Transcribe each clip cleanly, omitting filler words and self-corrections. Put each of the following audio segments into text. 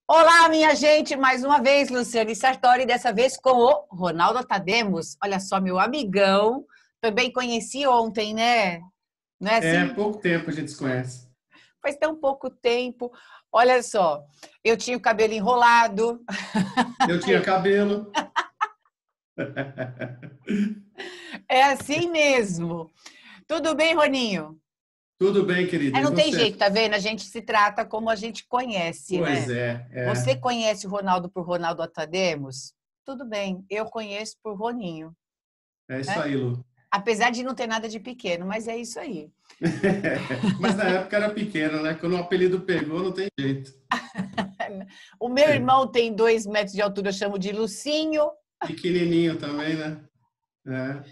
Olá, minha gente, mais uma vez, Luciane Sartori, dessa vez com o Ronaldo Atademos. Olha só, meu amigão, também conheci ontem, né? Não é É, assim? pouco tempo a gente se conhece. Faz tão pouco tempo. Olha só, eu tinha o cabelo enrolado. Eu tinha cabelo. É assim mesmo. Tudo bem, Roninho? Tudo bem, querida. É, E não tem você? jeito, tá vendo? A gente se trata como a gente conhece, Pois né? é, Você é. conhece o Ronaldo por Ronaldo Atademos? Tudo bem, eu conheço por Roninho, É isso né? aí, Lu. Apesar de não ter nada de pequeno, mas é isso aí. Mas na época era pequeno, né? Quando o apelido pegou, não tem jeito. O meu irmão tem 2 metros de altura, eu chamo de Lucinho. Pequenininho também, né? É.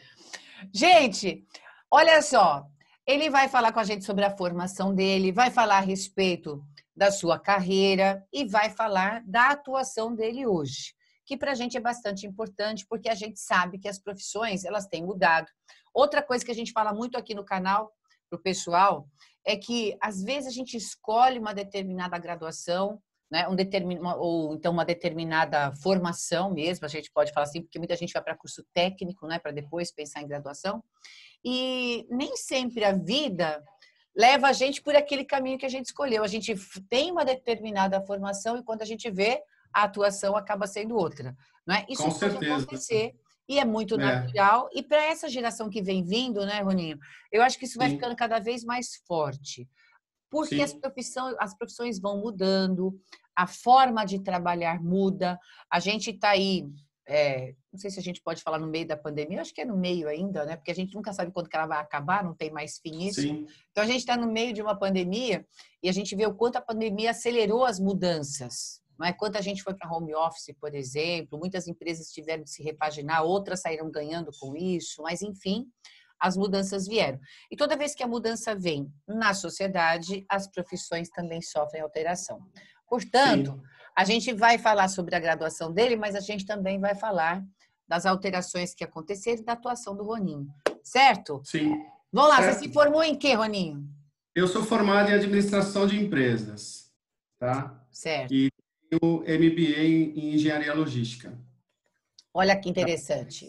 Gente, olha só, ele vai falar com a gente sobre a formação dele, vai falar a respeito da sua carreira e vai falar da atuação dele hoje, que para a gente é bastante importante, porque a gente sabe que as profissões elas têm mudado. Outra coisa que a gente fala muito aqui no canal para o pessoal é que às vezes a gente escolhe uma determinada graduação, né, ou então uma determinada formação mesmo, a gente pode falar assim, porque muita gente vai para curso técnico, né, para depois pensar em graduação, e nem sempre a vida leva a gente por aquele caminho que a gente escolheu. A gente tem uma determinada formação e quando a gente vê, a atuação acaba sendo outra, não é? Com Isso pode certeza. acontecer e é muito É, natural. E para essa geração que vem vindo, né, Roninho? Eu acho que isso vai sim, ficando cada vez mais forte, porque sim. as profissões vão mudando, a forma de trabalhar muda. A gente está aí, não sei se a gente pode falar no meio da pandemia, acho que é no meio ainda, né? Porque a gente nunca sabe quando que ela vai acabar, não tem mais fim isso. Sim, Então a gente está no meio de uma pandemia e a gente vê o quanto a pandemia acelerou as mudanças. Não é? Quanta gente foi para home office, por exemplo, muitas empresas tiveram de se repaginar, outras saíram ganhando com isso, mas enfim, as mudanças vieram. E toda vez que a mudança vem na sociedade, as profissões também sofrem alteração. Portanto, sim, a gente vai falar sobre a graduação dele, mas a gente também vai falar das alterações que aconteceram e da atuação do Roninho. Certo? sim. Vamos lá, você Certo. se formou em quê, Roninho? Eu sou formado em administração de empresas, tá? Certo. E tenho MBA em engenharia logística. Olha que interessante.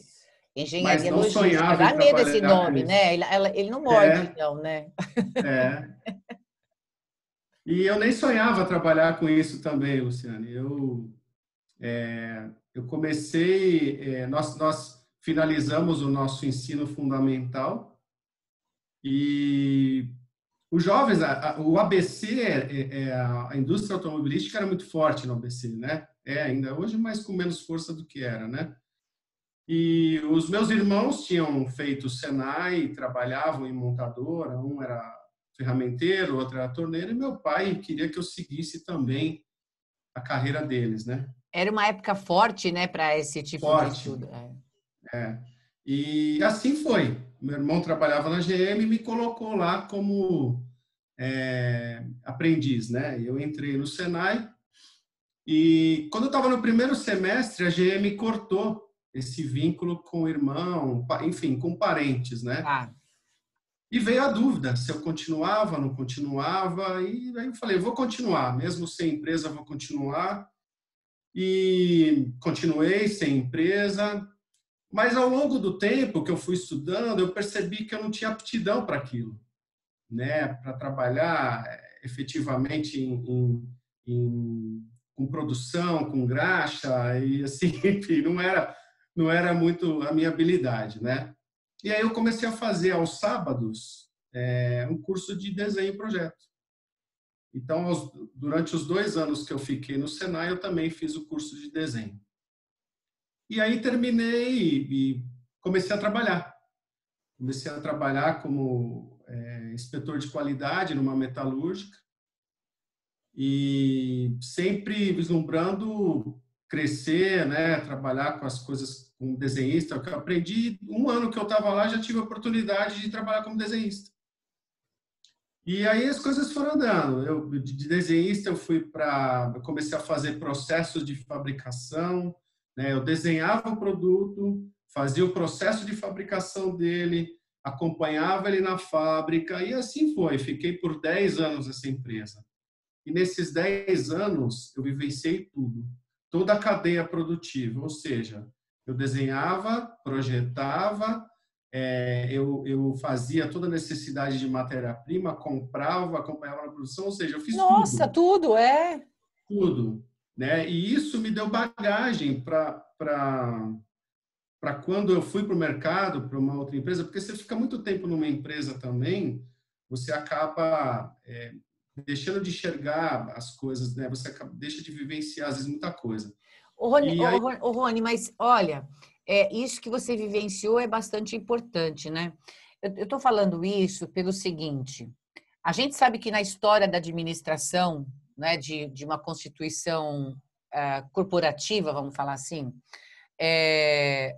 Mas Engenharia não logística. sonhava Dá em medo esse trabalhar com nome, né? isso. Ele não morde, É, não, né? é. E eu nem sonhava trabalhar com isso também, Luciane. Eu comecei, nós finalizamos o nosso ensino fundamental e os jovens, o ABC, a indústria automobilística era muito forte no ABC, né? É ainda hoje, mas com menos força do que era, né? E os meus irmãos tinham feito Senai, trabalhavam em montadora, um era ferramenteiro, outro era torneiro, e meu pai queria que eu seguisse também a carreira deles, né? Era uma época forte, né, para esse tipo de Forte. estudo. É. E assim foi. Meu irmão trabalhava na GM e me colocou lá como aprendiz, né? Eu entrei no Senai e quando eu estava no primeiro semestre, a GM cortou esse vínculo com o irmão, enfim, com parentes, né? Tá. E veio a dúvida se eu continuava, não continuava, e aí eu falei, vou continuar, mesmo sem empresa, vou continuar. E continuei sem empresa, mas ao longo do tempo que eu fui estudando, eu percebi que eu não tinha aptidão para aquilo, né? Para trabalhar efetivamente com produção, com graxa, e assim, enfim, não era muito a minha habilidade, né? E aí eu comecei a fazer aos sábados um curso de desenho e projeto. Então, durante os 2 anos que eu fiquei no Senai, eu também fiz o curso de desenho. E aí terminei e comecei a trabalhar. Comecei a trabalhar como inspetor de qualidade numa metalúrgica e sempre vislumbrando crescer, né, trabalhar com as coisas como desenhista. Eu aprendi 1 ano que eu estava lá, já tive a oportunidade de trabalhar como desenhista. E aí as coisas foram andando. Eu de desenhista eu comecei a fazer processos de fabricação, né? Eu desenhava o produto, fazia o processo de fabricação dele, acompanhava ele na fábrica e assim foi. Fiquei por 10 anos nessa empresa. E nesses 10 anos, eu vivenciei tudo. Toda a cadeia produtiva, ou seja, eu desenhava, projetava, eu fazia toda a necessidade de matéria-prima, comprava, acompanhava na produção, ou seja, eu fiz Nossa, tudo, tudo, é? tudo, né? E isso me deu bagagem para quando eu fui para o mercado, para uma outra empresa, porque você fica muito tempo numa empresa também, você acaba deixando de enxergar as coisas, né? Você deixa de vivenciar, às vezes, muita coisa. E aí, Ô, Rony, mas olha, isso que você vivenciou é bastante importante, né? Eu estou falando isso pelo seguinte: a gente sabe que na história da administração, né, de uma constituição corporativa, vamos falar assim,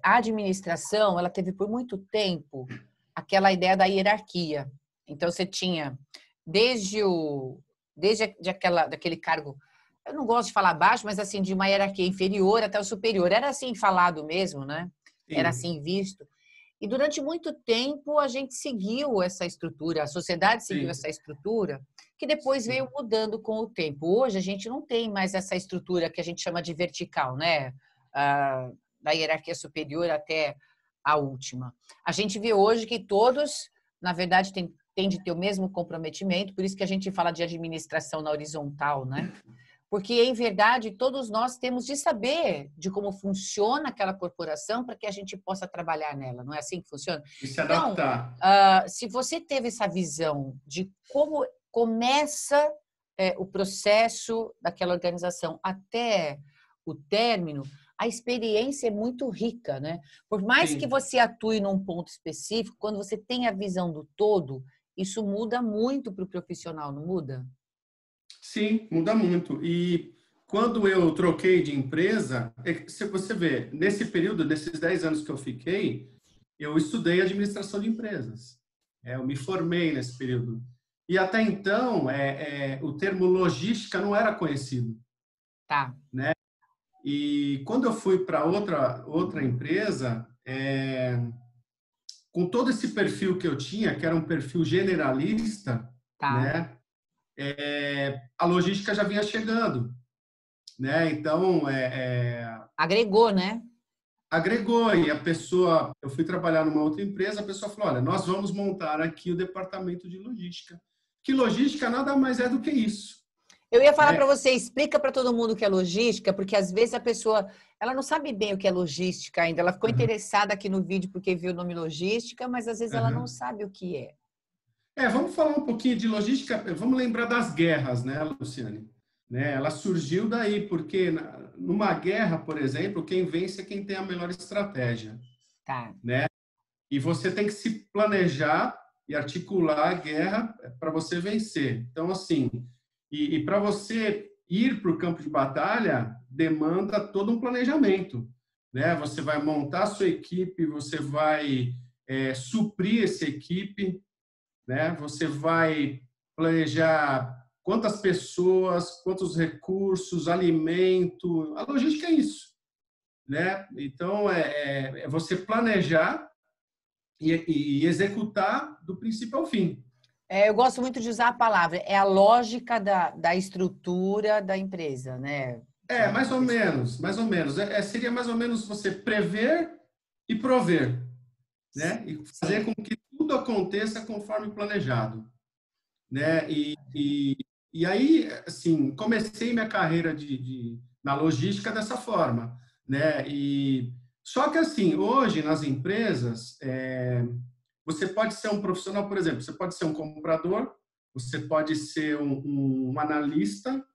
a administração ela teve por muito tempo aquela ideia da hierarquia. Então você tinha daquele cargo, eu não gosto de falar baixo, mas assim de uma hierarquia inferior até o superior. Era assim falado mesmo, né? Era sim, assim visto. E durante muito tempo a gente seguiu essa estrutura, a sociedade seguiu sim, essa estrutura, que depois veio sim, mudando com o tempo. Hoje a gente não tem mais essa estrutura que a gente chama de vertical, né? Da hierarquia superior até a última. A gente vê hoje que todos, na verdade, têm de ter o mesmo comprometimento, por isso que a gente fala de administração na horizontal, né? Porque, em verdade, todos nós temos de saber de como funciona aquela corporação para que a gente possa trabalhar nela. Não é assim que funciona? e se Então, adaptar. se você teve essa visão de como começa o processo daquela organização até o término, a experiência é muito rica, né? Por mais que Sim, você atue num ponto específico, quando você tem a visão do todo, isso muda muito para o profissional, não muda? sim, muda muito. E quando eu troquei de empresa, se você vê, nesse período, desses 10 anos que eu fiquei, eu estudei administração de empresas. Eu me formei nesse período. E até então, o termo logística não era conhecido, Tá. né? E quando eu fui para outra empresa, com todo esse perfil que eu tinha, que era um perfil generalista, Tá. né? A logística já vinha chegando, né? Então, Agregou, né? agregou e a pessoa, eu fui trabalhar numa outra empresa, a pessoa falou, olha, nós vamos montar aqui o departamento de logística. Que logística nada mais é do que isso, Eu ia falar né? para você, explica para todo mundo o que é logística, porque às vezes a pessoa, ela não sabe bem o que é logística ainda. Ela ficou Uhum, interessada aqui no vídeo porque viu o nome logística, mas às vezes ela não uhum. sabe o que é. Vamos falar um pouquinho de logística, vamos lembrar das guerras, né, Luciane? Né? Ela surgiu daí, porque numa guerra, por exemplo, quem vence é quem tem a melhor estratégia, Tá. né? E você tem que se planejar e articular a guerra para você vencer. Então, assim, e para você ir para o campo de batalha, demanda todo um planejamento, né? Você vai montar a sua equipe, você vai suprir essa equipe, né? Você vai planejar quantas pessoas, quantos recursos, alimento. A logística é isso, né? Então, é você planejar e executar do princípio ao fim. Eu gosto muito de usar a palavra, é a lógica da estrutura da empresa, né? Mais ou menos, mais ou menos. Seria mais ou menos você prever e prover, né? E fazer Sim. com que tudo aconteça conforme planejado, né? E aí, assim, comecei minha carreira na logística dessa forma, né? E só que assim, hoje nas empresas, você pode ser um profissional, por exemplo, você pode ser um comprador, você pode ser um analista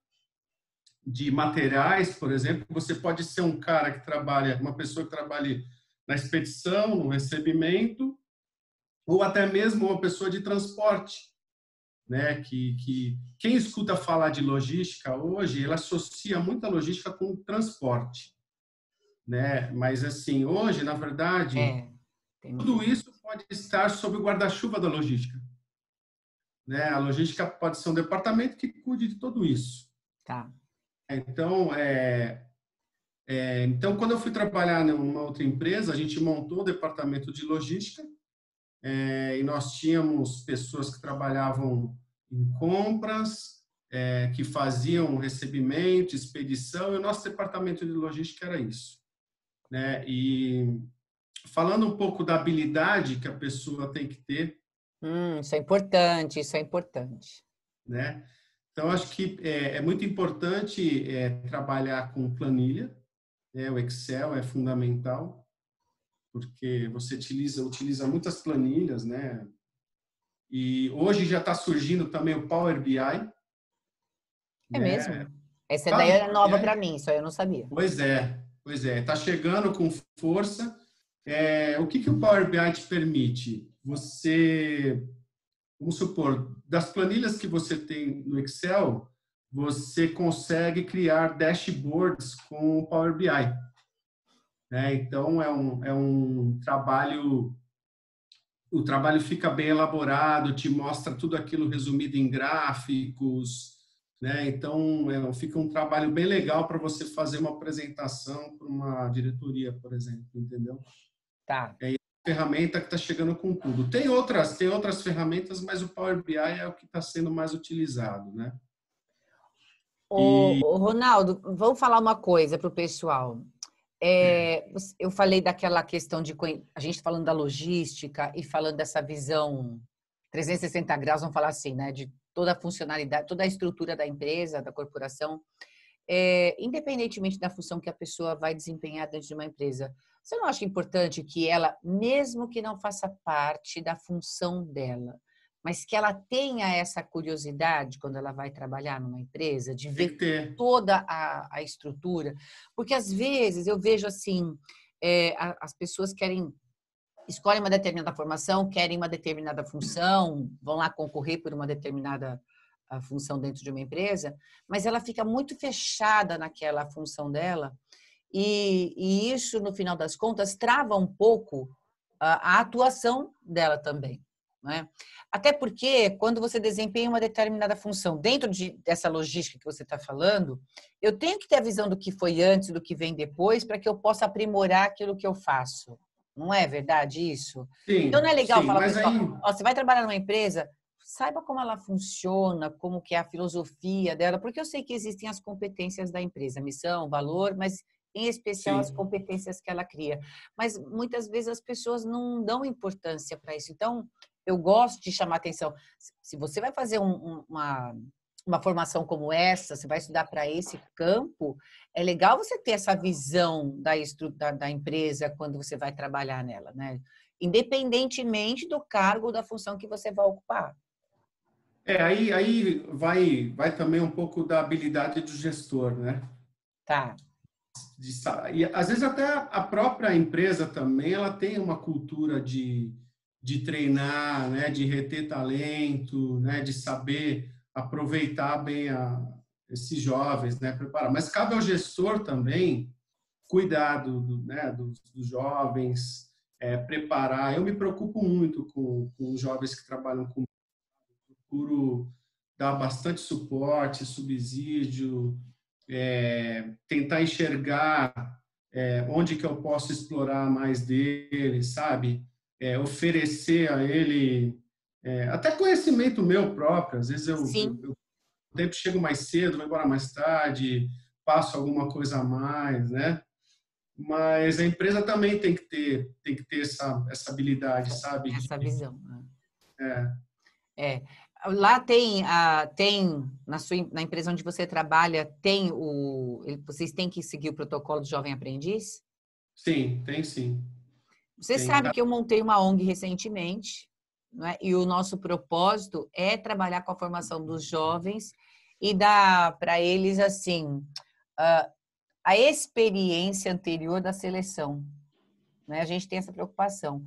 de materiais, por exemplo, você pode ser um cara que trabalha, uma pessoa que trabalhe na expedição, no recebimento, ou até mesmo uma pessoa de transporte, né? Que quem escuta falar de logística hoje, ela associa muita logística com transporte, né? Mas assim, hoje, na verdade, É, tem muita tudo gente. isso pode estar sob o guarda-chuva da logística, né? A logística pode ser um departamento que cuide de tudo isso. Tá. Então, então, quando eu fui trabalhar numa outra empresa, a gente montou o departamento de logística, e nós tínhamos pessoas que trabalhavam em compras, que faziam recebimento, expedição, e o nosso departamento de logística era isso, né? E falando um pouco da habilidade que a pessoa tem que ter, Isso é importante, isso é importante. né? Então, acho que é muito importante trabalhar com planilha, né? O Excel é fundamental, porque você utiliza muitas planilhas, né? E hoje já está surgindo também o Power BI, É né? mesmo? Essa Sabe ideia o era Power nova para BI? mim, isso aí eu não sabia. Pois é, está chegando com força. O que o Power BI te permite? Você, vamos supor, das planilhas que você tem no Excel, você consegue criar dashboards com o Power BI, né? Então, é um trabalho, o trabalho fica bem elaborado, te mostra tudo aquilo resumido em gráficos, né? Então, fica um trabalho bem legal para você fazer uma apresentação para uma diretoria, por exemplo, entendeu? Tá. É a ferramenta que está chegando com tudo. Tem outras ferramentas, mas o Power BI é o que está sendo mais utilizado, né? E Ô, Ronaldo, vamos falar uma coisa para o pessoal. Eu falei daquela questão de a gente falando da logística e falando dessa visão 360 graus, vamos falar assim, né? De toda a funcionalidade, toda a estrutura da empresa, da corporação. Independentemente da função que a pessoa vai desempenhar dentro de uma empresa, você não acha importante que ela, mesmo que não faça parte da função dela, mas que ela tenha essa curiosidade quando ela vai trabalhar numa empresa, de tem que ver ter. toda a estrutura? Porque às vezes eu vejo assim, as pessoas escolhem uma determinada formação, querem uma determinada função, vão lá concorrer por uma determinada a função dentro de uma empresa, mas ela fica muito fechada naquela função dela e isso, no final das contas, trava um pouco a atuação dela também, né? Até porque, quando você desempenha uma determinada função dentro dessa logística que você está falando, eu tenho que ter a visão do que foi antes e do que vem depois para que eu possa aprimorar aquilo que eu faço. Não é verdade isso? Então, não é Sim, legal sim, falar, mas pessoal, aí ó, você vai trabalhar numa empresa, saiba como ela funciona, como que é a filosofia dela, porque eu sei que existem as competências da empresa, missão, valor, mas em especial as sim. competências que ela cria. Mas muitas vezes as pessoas não dão importância para isso. Então, eu gosto de chamar atenção. Se você vai fazer uma formação como essa, você vai estudar para esse campo, é legal você ter essa visão da empresa quando você vai trabalhar nela, né? Independentemente do cargo ou da função que você vai ocupar. Aí vai também um pouco da habilidade do gestor, né? Tá. E às vezes até a própria empresa também, ela tem uma cultura de treinar, né? De reter talento, né? De saber aproveitar bem esses jovens, né? Preparar. Mas cabe ao gestor também cuidar né? dos jovens, preparar. Eu me preocupo muito com os jovens que trabalham comigo, procuro dar bastante suporte, subsídio, tentar enxergar onde que eu posso explorar mais dele, sabe? Oferecer a ele até conhecimento meu próprio. Às vezes Sim. eu sempre chego mais cedo, vou embora mais tarde, passo alguma coisa a mais, né? Mas a empresa também tem que ter essa habilidade, sabe? Essa visão, né? É, É. Lá na empresa onde você trabalha, vocês têm que seguir o protocolo do jovem aprendiz? sim, tem sim. Você Tem, sabe que eu montei uma ONG recentemente, né? E o nosso propósito é trabalhar com a formação dos jovens e dar para eles assim a experiência anterior da seleção, né? A gente tem essa preocupação.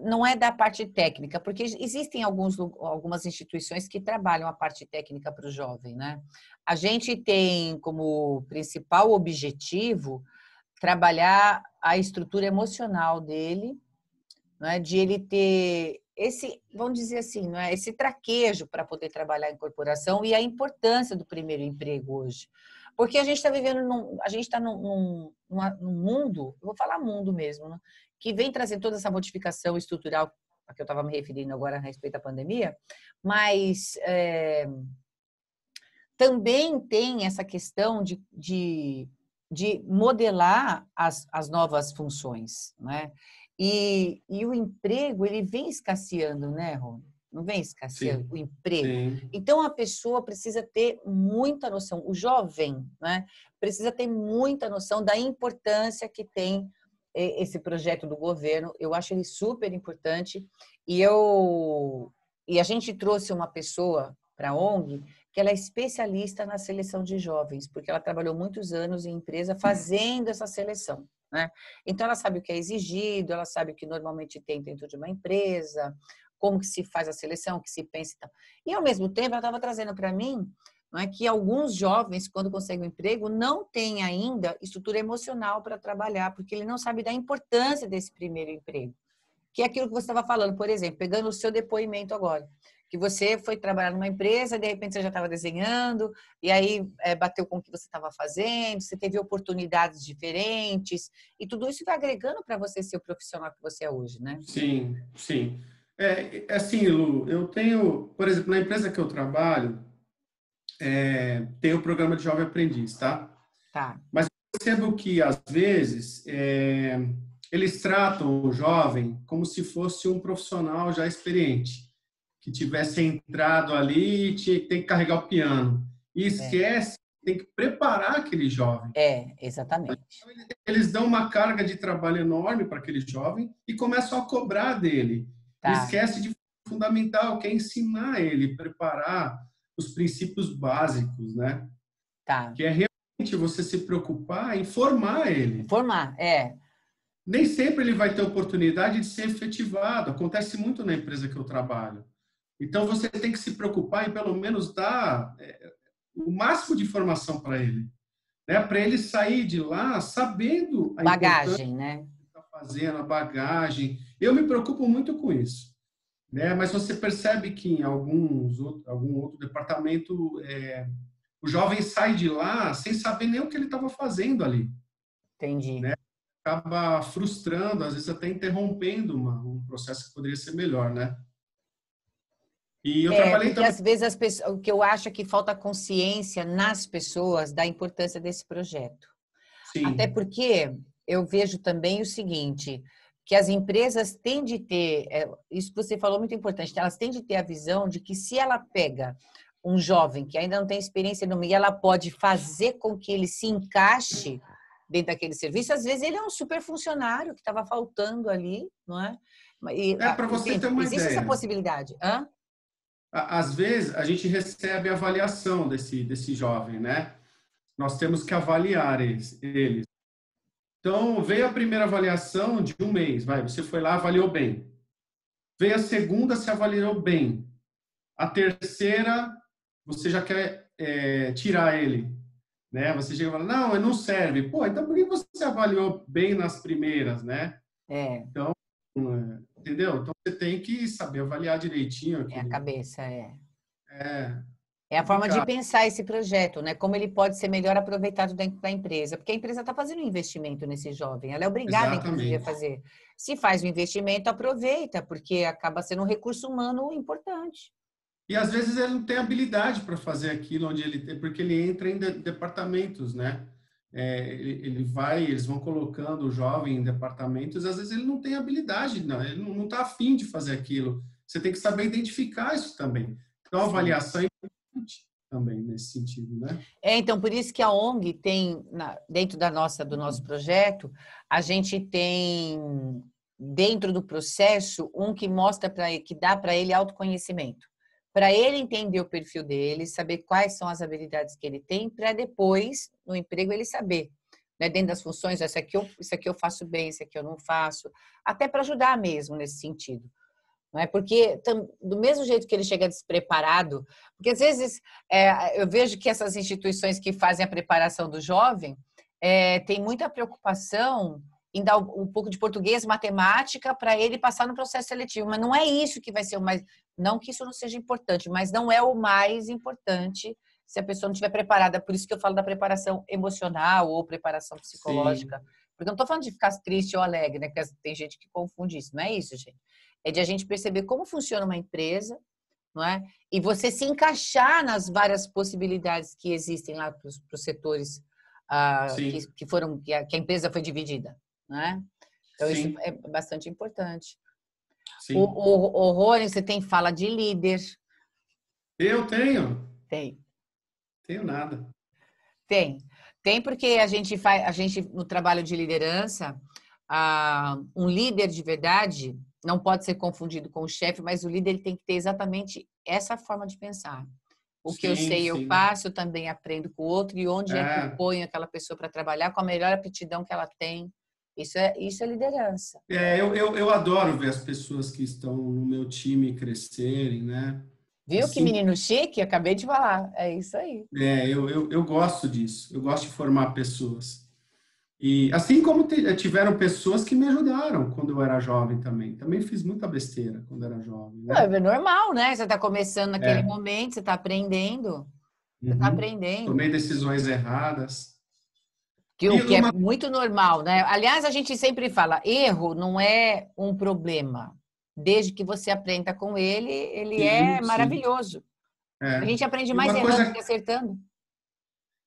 Não é da parte técnica, porque existem algumas instituições que trabalham a parte técnica para o jovem, né? A gente tem como principal objetivo trabalhar a estrutura emocional dele, não é? De ele ter esse, vamos dizer assim, não é? Esse traquejo para poder trabalhar em corporação e a importância do primeiro emprego hoje. Porque a gente está vivendo, a gente está num mundo, eu vou falar mundo mesmo, né? Que vem trazendo toda essa modificação estrutural a que eu estava me referindo agora a respeito da pandemia, mas também tem essa questão de modelar as novas funções, né? E o emprego, ele vem escasseando, né, Rô? Não vem escasseando Sim, o emprego. sim. Então, a pessoa precisa ter muita noção, o jovem, né, precisa ter muita noção da importância que tem esse projeto do governo. Eu acho ele super importante. E a gente trouxe uma pessoa para a ONG que ela é especialista na seleção de jovens, porque ela trabalhou muitos anos em empresa fazendo essa seleção, né? Então, ela sabe o que é exigido, ela sabe o que normalmente tem dentro de uma empresa, como que se faz a seleção, o que se pensa e tal. E, ao mesmo tempo, ela estava trazendo para mim, não é, que alguns jovens, quando conseguem um emprego, não têm ainda estrutura emocional para trabalhar, porque ele não sabe da importância desse primeiro emprego. Que é aquilo que você estava falando, por exemplo, pegando o seu depoimento agora, que você foi trabalhar numa empresa, de repente você já estava desenhando, e aí bateu com o que você estava fazendo, você teve oportunidades diferentes, e tudo isso vai agregando para você ser o profissional que você é hoje, né? Sim, sim. Assim, Lu, eu tenho, por exemplo, na empresa que eu trabalho, tem o programa de Jovem Aprendiz, tá? Tá. Mas eu percebo que, às vezes, eles tratam o jovem como se fosse um profissional já experiente, que tivesse entrado ali e tem que carregar o piano. E É, esquece, tem que preparar aquele jovem. exatamente. Eles dão uma carga de trabalho enorme para aquele jovem e começam a cobrar dele. E Tá, esquece de fundamental, que é ensinar ele, preparar os princípios básicos, né? tá. Que é realmente você se preocupar em formar ele. Formar, Nem sempre ele vai ter oportunidade de ser efetivado. Acontece muito na empresa que eu trabalho. Então, você tem que se preocupar em, pelo menos, dar o máximo de informação para ele, né? Para ele sair de lá sabendo a importância bagagem, né? que está fazendo, a bagagem. Eu me preocupo muito com isso, né? Mas você percebe que em algum outro departamento, o jovem sai de lá sem saber nem o que ele estava fazendo ali, Entendi. né? Acaba frustrando, às vezes até interrompendo um processo que poderia ser melhor, né? E eu trabalhei Porque também, às vezes as pessoas, o que eu acho é que falta consciência nas pessoas da importância desse projeto. Até sim, porque eu vejo também o seguinte, que as empresas têm de ter, isso que você falou é muito importante, elas têm de ter a visão de que se ela pega um jovem que ainda não tem experiência no meio, ela pode fazer com que ele se encaixe dentro daquele serviço. Às vezes ele é um super funcionário que estava faltando ali, não é? para você ter Entende? uma Existe essa ideia. possibilidade. Hã? Às vezes, a gente recebe a avaliação desse jovem, né? Nós temos que avaliar eles. Então, veio a primeira avaliação de um mês, você foi lá, avaliou bem. Veio a segunda, se avaliou bem. A terceira, você já quer tirar ele, né? Você chega e fala, não, ele não serve. Pô, então por que você avaliou bem nas primeiras, né? É, Então, entendeu? Então, você tem que saber avaliar direitinho é a aquele... cabeça, é. É É a forma de complicado. pensar esse projeto, né? Como ele pode ser melhor aproveitado dentro da empresa, porque a empresa está fazendo um investimento nesse jovem, ela é obrigada, inclusive, a Exatamente. fazer. Se faz o investimento, aproveita, porque acaba sendo um recurso humano importante. E às vezes ele não tem habilidade para fazer aquilo onde ele tem, porque ele entra em departamentos, né? Eles vão colocando o jovem em departamentos, às vezes ele não tem habilidade, não, ele não está afim de fazer aquilo. Você tem que saber identificar isso também. Então, a Sim. avaliação é importante também nesse sentido, né? Então, por isso que a ONG tem, dentro do nosso projeto, a gente tem, dentro do processo, um que mostra para ele, que dá para ele autoconhecimento. Para ele entender o perfil dele, saber quais são as habilidades que ele tem, para depois, no emprego, ele saber, né, dentro das funções, isso aqui eu faço bem, isso aqui eu não faço, até para ajudar mesmo nesse sentido. Não é? Porque, do mesmo jeito que ele chega despreparado, porque às vezes eu vejo que essas instituições que fazem a preparação do jovem tem muita preocupação em dar um pouco de português, matemática, para ele passar no processo seletivo. Mas não é isso que vai ser o mais. Não que isso não seja importante, mas não é o mais importante se a pessoa não estiver preparada. Por isso que eu falo da preparação emocional ou preparação Sim, psicológica. Porque eu não estou falando de ficar triste ou alegre, né? Porque tem gente que confunde isso. Não é isso, gente. É de a gente perceber como funciona uma empresa, não é? E você se encaixar nas várias possibilidades que existem lá para os setores que a empresa foi dividida, né? Então, isso sim, é bastante importante. sim. O Rony, você tem fala de líder? Eu tenho. Tem. Tenho nada. Tem porque a gente no trabalho de liderança, um líder de verdade não pode ser confundido com o chefe, mas o líder ele tem que ter exatamente essa forma de pensar. O que eu Sim, sei, eu sim. passo, eu também aprendo com o outro, e onde é que eu É, ponho aquela pessoa para trabalhar com a melhor aptidão que ela tem. Isso é liderança. eu adoro ver as pessoas que estão no meu time crescerem, né? Viu que Assim, menino chique? Acabei de falar. É isso aí. eu gosto disso. Eu gosto de formar pessoas. E assim como tiveram pessoas que me ajudaram quando eu era jovem também. Também fiz muita besteira quando era jovem, Pô, né? é normal, né? Você está começando naquele É. momento, você está aprendendo. Você está Uhum. aprendendo. Tomei decisões erradas. O E que é uma, muito normal, né? Aliás, a gente sempre fala, erro não é um problema. Desde que você aprenda com ele, ele é sim, sim. maravilhoso. A É. gente aprende E mais errando que acertando.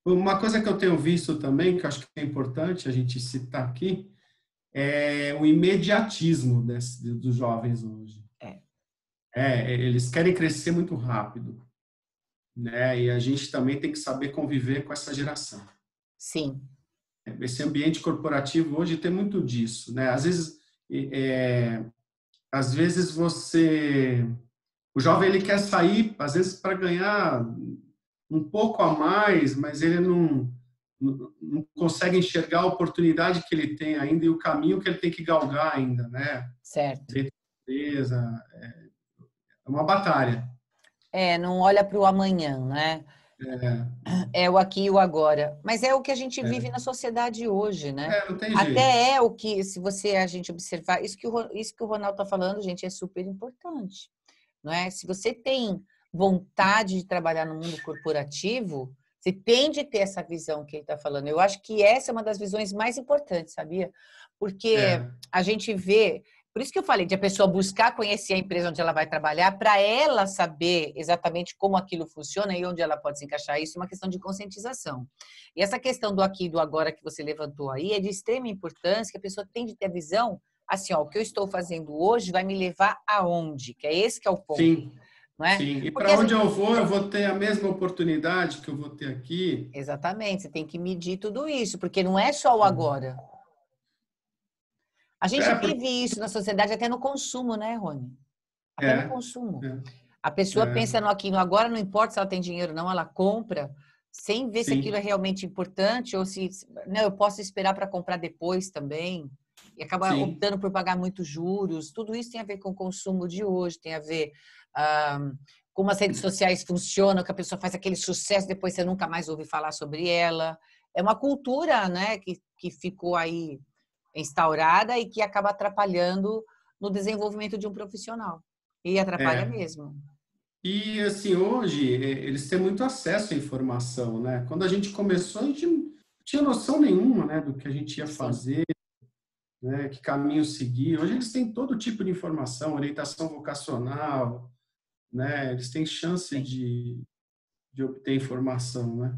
uma coisa que eu tenho visto também, que eu acho que é importante a gente citar aqui, é o imediatismo dos jovens hoje. É, Eles querem crescer muito rápido, né? E a gente também tem que saber conviver com essa geração. sim, Esse ambiente corporativo hoje tem muito disso, né? É, às vezes o jovem ele quer sair, às vezes para ganhar um pouco a mais, mas ele não consegue enxergar a oportunidade que ele tem ainda e o caminho que ele tem que galgar ainda, né? certo. Dentro da empresa, é uma batalha. É, não olha para o amanhã, né? É o aqui e o agora. Mas é o que a gente vive na sociedade hoje, né? Não tem jeito. Até é o que, se você a gente observar, isso que o Ronaldo está falando, gente, é super importante, não é? Se você tem vontade de trabalhar no mundo corporativo, você tem de ter essa visão que ele está falando. Eu acho que essa é uma das visões mais importantes, sabia? Porque É, a gente vê, por isso que eu falei de a pessoa buscar conhecer a empresa onde ela vai trabalhar, para ela saber exatamente como aquilo funciona e onde ela pode se encaixar. Isso é uma questão de conscientização. E essa questão do aqui e do agora que você levantou aí é de extrema importância, que a pessoa tem de ter a visão assim, ó, o que eu estou fazendo hoje vai me levar aonde? Que é esse que é o ponto, sim, não é? sim. E Porque para onde eu vou ter a mesma oportunidade que eu vou ter aqui. exatamente, você tem que medir tudo isso, porque não é só o agora. A gente Porque, vive isso na sociedade até no consumo, né, Rony? Até no é, consumo. é, A pessoa é, pensa no aqui e no agora, não importa se ela tem dinheiro ou não, ela compra sem ver se aquilo é sim, realmente importante ou se não, eu posso esperar para comprar depois também. E acaba sim, optando por pagar muitos juros. Tudo isso tem a ver com o consumo de hoje, tem a ver ah, como as redes sociais funcionam, que a pessoa faz aquele sucesso, depois você nunca mais ouve falar sobre ela. É uma cultura, né, que ficou aí instaurada e que acaba atrapalhando no desenvolvimento de um profissional. E atrapalha é. mesmo. E assim, hoje eles têm muito acesso à informação, né? Quando a gente começou, a gente não tinha noção nenhuma, né, do que a gente ia Sim. fazer, né, que caminho seguir. Hoje eles têm todo tipo de informação, orientação vocacional, né? Eles têm chance Sim. de obter informação, né?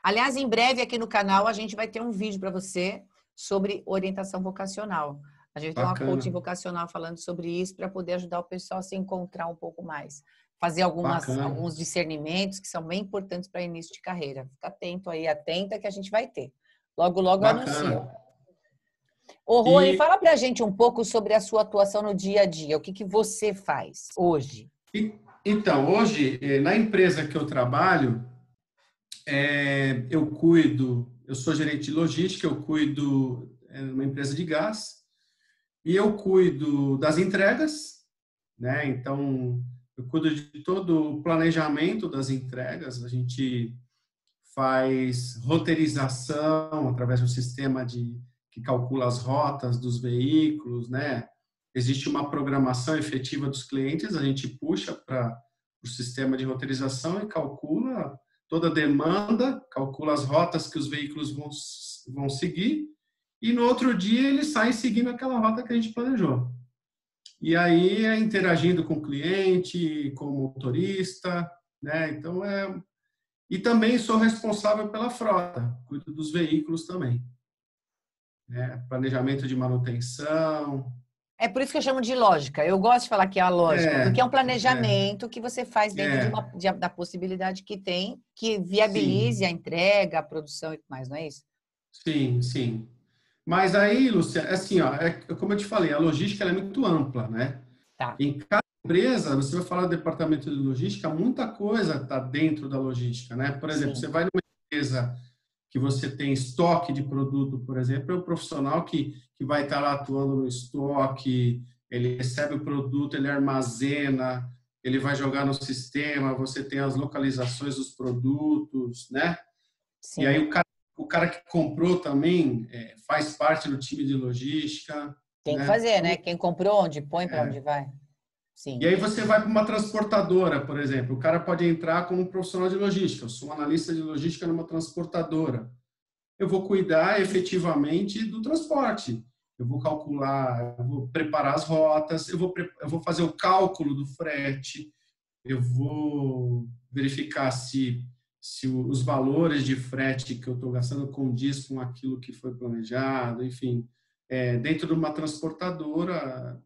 Aliás, em breve aqui no canal a gente vai ter um vídeo para você sobre orientação vocacional. A gente tem uma coaching Bacana, vocacional falando sobre isso para poder ajudar o pessoal a se encontrar um pouco mais. Fazer bacana, alguns discernimentos que são bem importantes para início de carreira. Fica atento aí, atenta que a gente vai ter. Logo, logo eu anuncio. bacana. Ô, Rony, E, fala para a gente um pouco sobre a sua atuação no dia a dia. O que que você faz hoje? então, hoje, na empresa que eu trabalho, eu sou gerente de logística, eu cuido de uma empresa de gás e eu cuido das entregas, né? Então, eu cuido de todo o planejamento das entregas, a gente faz roteirização através de um sistema que calcula as rotas dos veículos, né? Existe uma programação efetiva dos clientes, a gente puxa para o sistema de roteirização e calcula toda a demanda, calcula as rotas que os veículos vão seguir, e no outro dia eles saem seguindo aquela rota que a gente planejou. E aí é interagindo com o cliente, com o motorista, né? Então e também sou responsável pela frota, cuido dos veículos também, né? Planejamento de manutenção. É por isso que eu chamo de lógica. Eu gosto de falar que é a lógica, porque é um É, planejamento que você faz dentro de é, da possibilidade que tem, que sim, viabilize a entrega, a produção e tudo mais, não é isso? sim, sim. Mas aí, Lúcia, assim, ó, como eu te falei, a logística ela é muito ampla, né? Tá, Em cada empresa, você vai falar do departamento de logística, muita coisa está dentro da logística, né? Por exemplo, você sim. vai numa empresa que você tem estoque de produto, por exemplo, é o profissional que vai estar lá atuando no estoque, ele recebe o produto, ele armazena, ele vai jogar no sistema, você tem as localizações dos produtos, né? E aí Sim. o cara que comprou também faz parte do time de logística, Tem que né? fazer, Então, né? Quem comprou, onde põe, para onde vai. e Sim. aí você vai para uma transportadora, por exemplo, o cara pode entrar como um profissional de logística, eu sou um analista de logística numa transportadora. Eu vou cuidar efetivamente do transporte. Eu vou calcular, eu vou preparar as rotas, eu vou fazer o cálculo do frete, eu vou verificar se os valores de frete que eu estou gastando condiz com aquilo que foi planejado, enfim. Dentro de uma transportadora,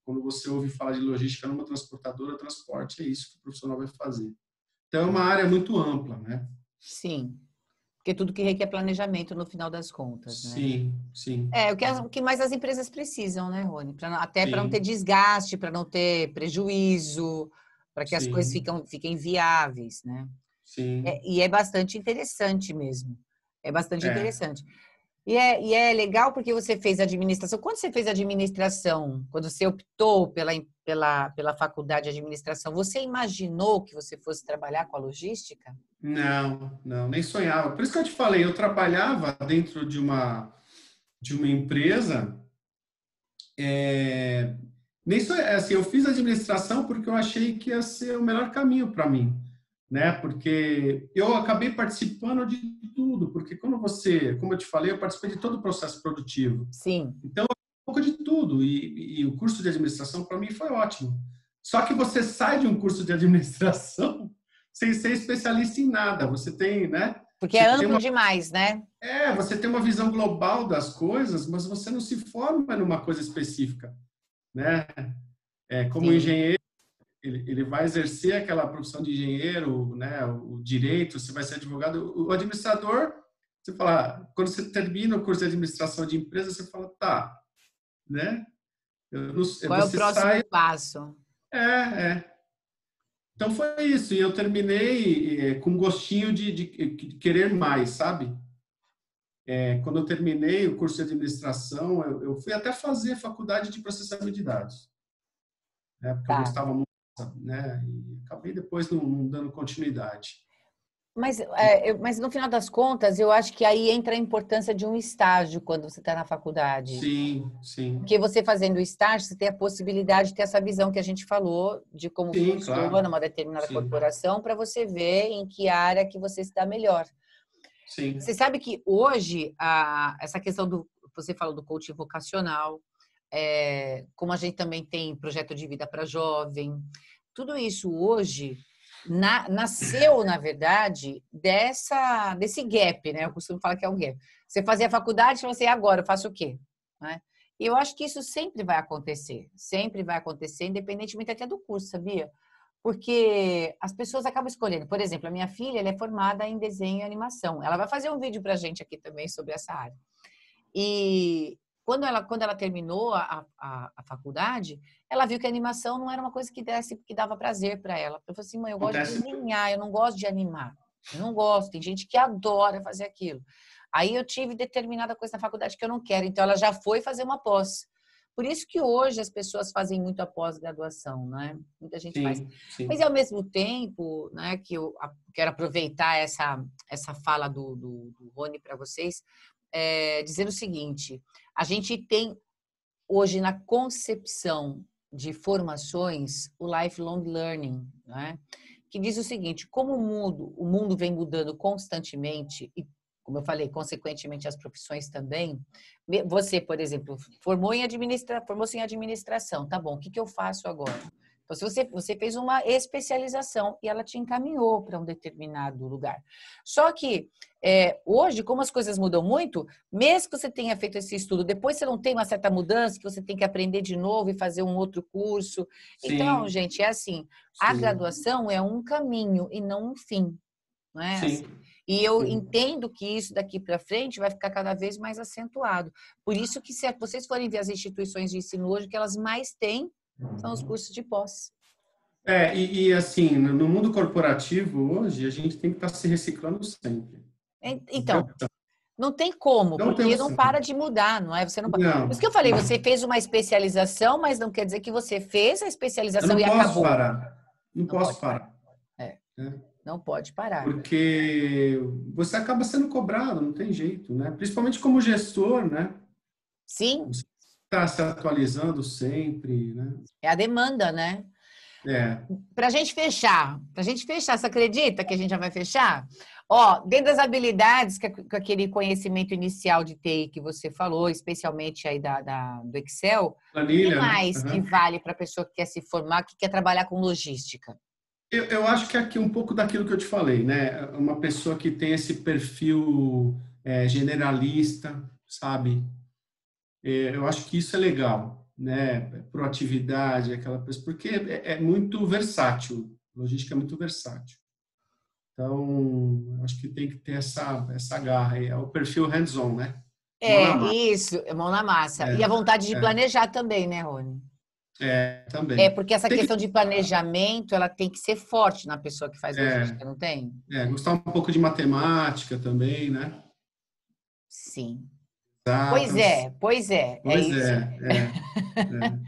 quando você ouve falar de logística numa transportadora, transporte é isso que o profissional vai fazer. Então, é uma área muito ampla, né? Sim. Porque tudo que requer planejamento no final das contas, né? Sim, sim, É, o que mais as empresas precisam, né, Rony? Até para não ter sim, desgaste, para não ter prejuízo, para que as coisas sim, fiquem viáveis, né? sim. E é bastante interessante mesmo. É bastante É. interessante. E é legal porque você fez administração. Quando você fez administração, quando você optou pela faculdade de administração, você imaginou que você fosse trabalhar com a logística? Não, não, nem sonhava. Por isso que eu te falei, eu trabalhava dentro de uma empresa, é, nem só assim, eu fiz administração porque eu achei que ia ser o melhor caminho para mim, né? Porque eu acabei participando de tudo, porque quando você, como eu te falei, eu participei de todo o processo produtivo. Sim. Então, um pouco de tudo e o curso de administração para mim foi ótimo. Só que você sai de um curso de administração sem ser especialista em nada. Você tem, né? Porque Você é tem amplo uma, demais, né? você tem uma visão global das coisas, mas você não se forma numa coisa específica, né? Como Sim. engenheiro, ele vai exercer aquela profissão de engenheiro, né? O direito, você vai ser advogado, o administrador, você fala, quando você termina o curso de administração de empresa, você fala, tá, né? Eu não sei, Qual é o você próximo sai. passo? É. Então foi isso. E eu terminei com gostinho de querer mais, sabe? Quando eu terminei o curso de administração, eu fui até fazer faculdade de processamento de dados, né? Porque eu Tá. gostava muito, né? E acabei depois não dando continuidade. Mas no final das contas, eu acho que aí entra a importância de um estágio quando você está na faculdade. Sim, sim. Porque você fazendo o estágio, você tem a possibilidade de ter essa visão que a gente falou de como Sim, funciona claro. uma determinada Sim, corporação para você ver em que área que você está melhor. Você sim, sabe que hoje essa questão do você falou do coaching vocacional, como a gente também tem projeto de vida para jovem, tudo isso hoje nasceu, na verdade, desse gap, né? Eu costumo falar que é um gap. Você fazia faculdade, você agora eu faço o quê? Né? E eu acho que isso sempre vai acontecer, independentemente até do curso, sabia? Porque as pessoas acabam escolhendo. Por exemplo, a minha filha, ela é formada em desenho e animação. Ela vai fazer um vídeo para a gente aqui também sobre essa área. E quando ela terminou a faculdade, ela viu que a animação não era uma coisa que dava prazer para ela. Eu falei assim, mãe, eu gosto de acontece. desenhar, eu não gosto de animar. Eu não gosto, tem gente que adora fazer aquilo. Aí eu tive determinada coisa na faculdade que eu não quero, então ela já foi fazer uma pós. Por isso que hoje as pessoas fazem muito a pós-graduação, né? Muita gente faz. Sim, Mas sim, ao mesmo tempo, né, que eu quero aproveitar essa fala do Rony para vocês, dizendo o seguinte: a gente tem hoje na concepção de formações o lifelong learning, né? Que diz o seguinte: como o mundo vem mudando constantemente e como eu falei, consequentemente as profissões também. Você, por exemplo, formou-se em administração, tá bom, o que que eu faço agora? Então, se você fez uma especialização e ela te encaminhou para um determinado lugar. Só que hoje, como as coisas mudam muito, mesmo que você tenha feito esse estudo, depois você não tem uma certa mudança, que você tem que aprender de novo e fazer um outro curso. Então, Sim, gente, é assim, a sim, graduação é um caminho e não um fim, não é sim, assim? E eu sim. entendo que isso daqui para frente vai ficar cada vez mais acentuado. Por isso que, se vocês forem ver as instituições de ensino hoje, o que elas mais têm são os cursos de pós. Assim, no mundo corporativo hoje, a gente tem que estar se reciclando sempre. Não tem Então, opção. não tem como, Não tem porque não opção. para de mudar, não é? Você não. Por isso que Não, eu falei, você não. fez uma especialização, mas não quer dizer que você fez a Eu especialização não e posso acabou. parar. Não Não pode posso parar. parar. É, Né? não pode parar. Porque você acaba sendo cobrado, não tem jeito, né? Principalmente como gestor, né? Sim, Você está se atualizando sempre, né? é a demanda, né? É, Para a gente fechar, você acredita que a gente já vai fechar? Ó, dentro das habilidades, com aquele conhecimento inicial de TI que você falou, especialmente aí do Excel, o que planilha, né? mais que Uhum. vale para a pessoa que quer se formar, que quer trabalhar com logística? Eu acho que aqui um pouco daquilo que eu te falei, né? Uma pessoa que tem esse perfil generalista, sabe? Eu acho que isso é legal, né? Proatividade, aquela pessoa, porque é muito versátil. Logística é muito versátil. Então, acho que tem que ter essa garra aí. É o perfil hands-on, né? Mão na massa. Isso, é mão na massa. E a vontade de planejar também, né, Rony? É, Também. porque essa Tem que questão de planejamento, ela tem que ser forte na pessoa que faz é, logística, não tem? gostar um pouco de matemática também, né? Sim. Exatas. Pois é, é Pois isso. é.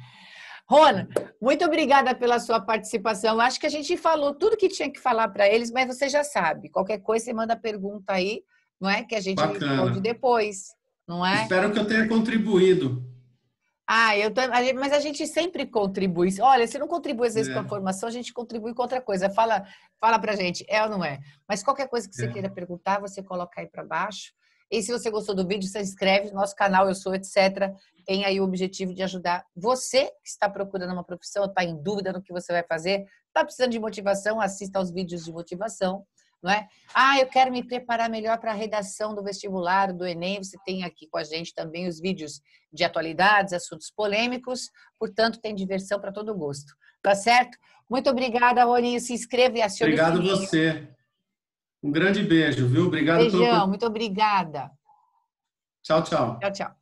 Rona, muito obrigada pela sua participação. Acho que a gente falou tudo que tinha que falar para eles, mas você já sabe. Qualquer coisa, você manda pergunta aí, não é? Que a gente responde Bacana. depois, não é? Espero que eu tenha contribuído. Mas a gente sempre contribui. Olha, se não contribui às vezes com a Né? formação, a gente contribui com outra coisa. Fala pra gente, é ou não é? Mas qualquer coisa que você É. queira perguntar, você coloca aí para baixo. E se você gostou do vídeo, se inscreve no nosso canal, eu sou, etc. Tem aí o objetivo de ajudar você que está procurando uma profissão, está em dúvida no que você vai fazer, está precisando de motivação, assista aos vídeos de motivação. Não é? Eu quero me preparar melhor para a redação do vestibular, do Enem. Você tem aqui com a gente também os vídeos de atualidades, assuntos polêmicos, portanto, tem diversão para todo gosto. Tá certo? Muito obrigada, Roninho. Se inscreva e acione o Obrigado sininho. você. Um grande beijo, viu? Obrigado pelo. Beijão, muito obrigada. Tchau, tchau. Tchau, tchau.